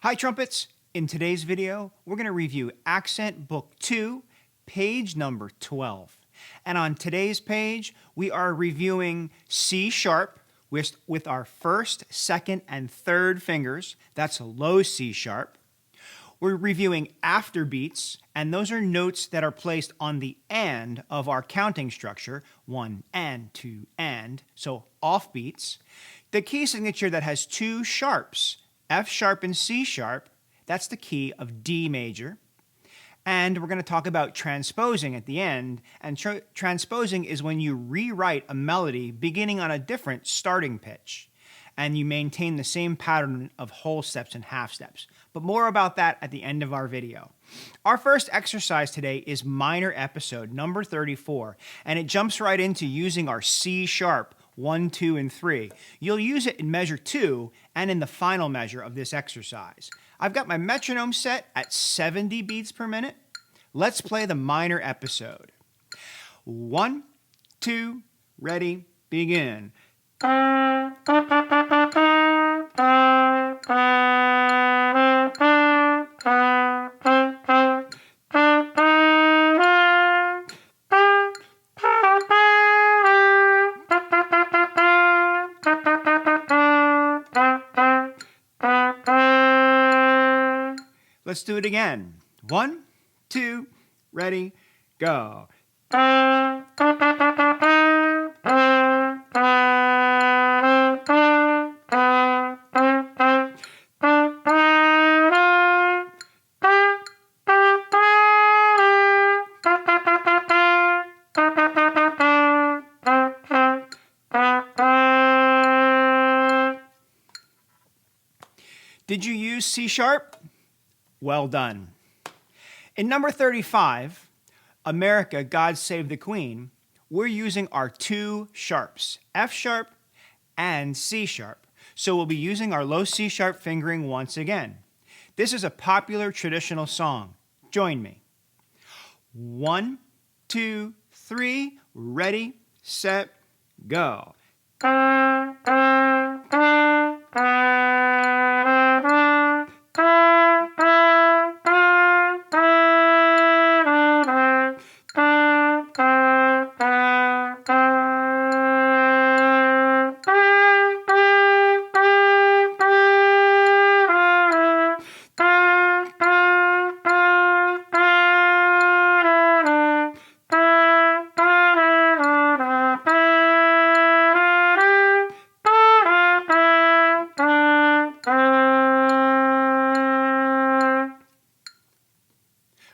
Hi Trumpets! In today's video, we're going to review Accent Book 2, page number 12. And on today's page, we are reviewing C sharp with our first, second, and third fingers. That's a low C sharp. We're reviewing afterbeats, and those are notes that are placed on the and of our counting structure, 1 and 2 and, so offbeats. The key signature that has two sharps, F sharp and C sharp, that's the key of D major. And we're going to talk about transposing at the end, and transposing is when you rewrite a melody beginning on a different starting pitch, and you maintain the same pattern of whole steps and half steps. But more about that at the end of our video. Our first exercise today is minor episode number 34, and it jumps right into using our C sharp 1, 2, and 3. You'll use it in measure 2 and in the final measure of this exercise. I've got my metronome set at 70 beats per minute. Let's play the minor episode. 1, 2, ready, begin. Let's do it again. 1, 2, ready, go. Did you use C sharp? Well done. In number 35, America, God Save the Queen, we're using our two sharps, F sharp and C sharp. So we'll be using our low C sharp fingering once again. This is a popular traditional song. Join me. 1, 2, 3, ready, set, go.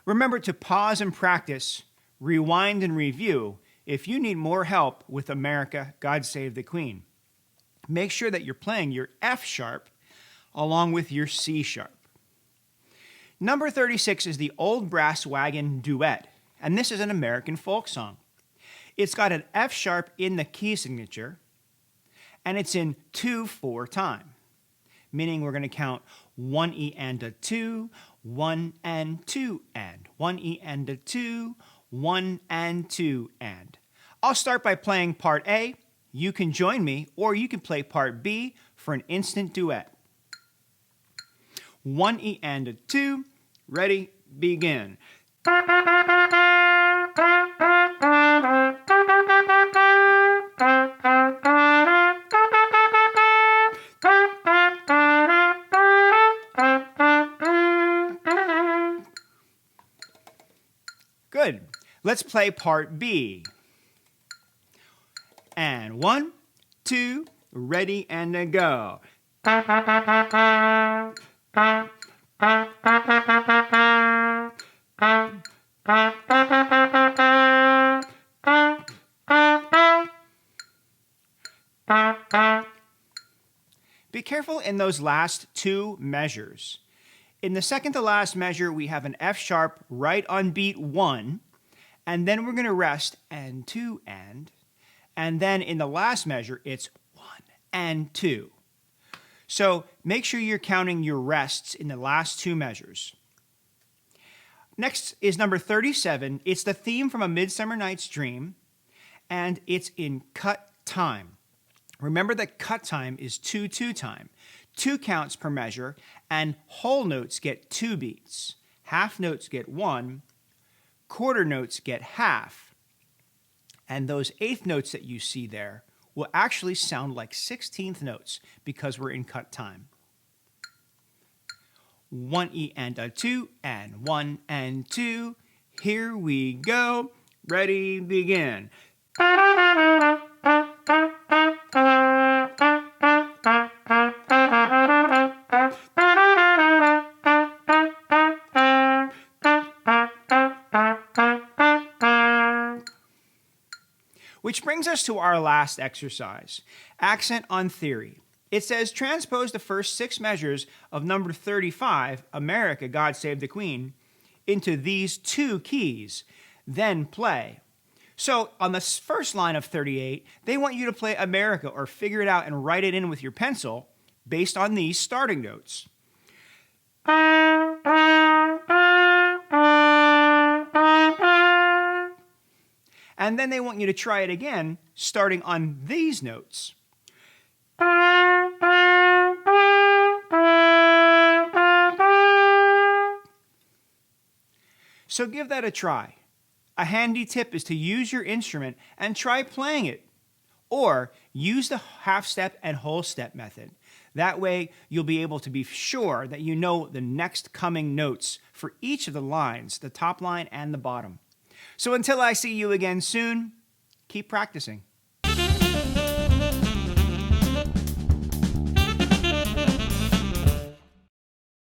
Remember to pause and practice, rewind and review if you need more help with America, God Save the Queen. Make sure that you're playing your F sharp along with your C sharp. Number 36 is the Old Brass Wagon Duet, and this is an American folk song. It's got an F sharp in the key signature, and it's in 2/4 time, meaning we're going to count 1 E and a 2, 1 and 2 and, 1 E and a 2, 1 and 2 and. I'll start by playing part A. You can join me, or you can play part B for an instant duet. 1 E and a 2, ready, begin. Good. Let's play part B. And 1, 2, ready, and a go. Be careful in those last two measures. In the second to last measure, we have an F sharp right on beat 1, and then we're going to rest and 2 and then in the last measure, it's 1 and 2. So make sure you're counting your rests in the last two measures. Next is number 37. It's the theme from A Midsummer Night's Dream, and it's in cut time. Remember that cut time is 2/2 time, 2 counts per measure, and whole notes get 2 beats. Half notes get 1, quarter notes get half, and those eighth notes that you see there will actually sound like 16th notes because we're in cut time. 1 E and a 2, and 1 and 2. Here we go. Ready, begin. Which brings us to our last exercise, accent on theory. It says transpose the first 6 measures of number 35, America, God Save the Queen, into these 2 keys, then play. So on the first line of 38, they want you to play America or figure it out and write it in with your pencil based on these starting notes. And then they want you to try it again, starting on these notes. So give that a try. A handy tip is to use your instrument and try playing it. Or use the half step and whole step method. That way you'll be able to be sure that you know the next coming notes for each of the lines, the top line and the bottom. So until I see you again soon, keep practicing.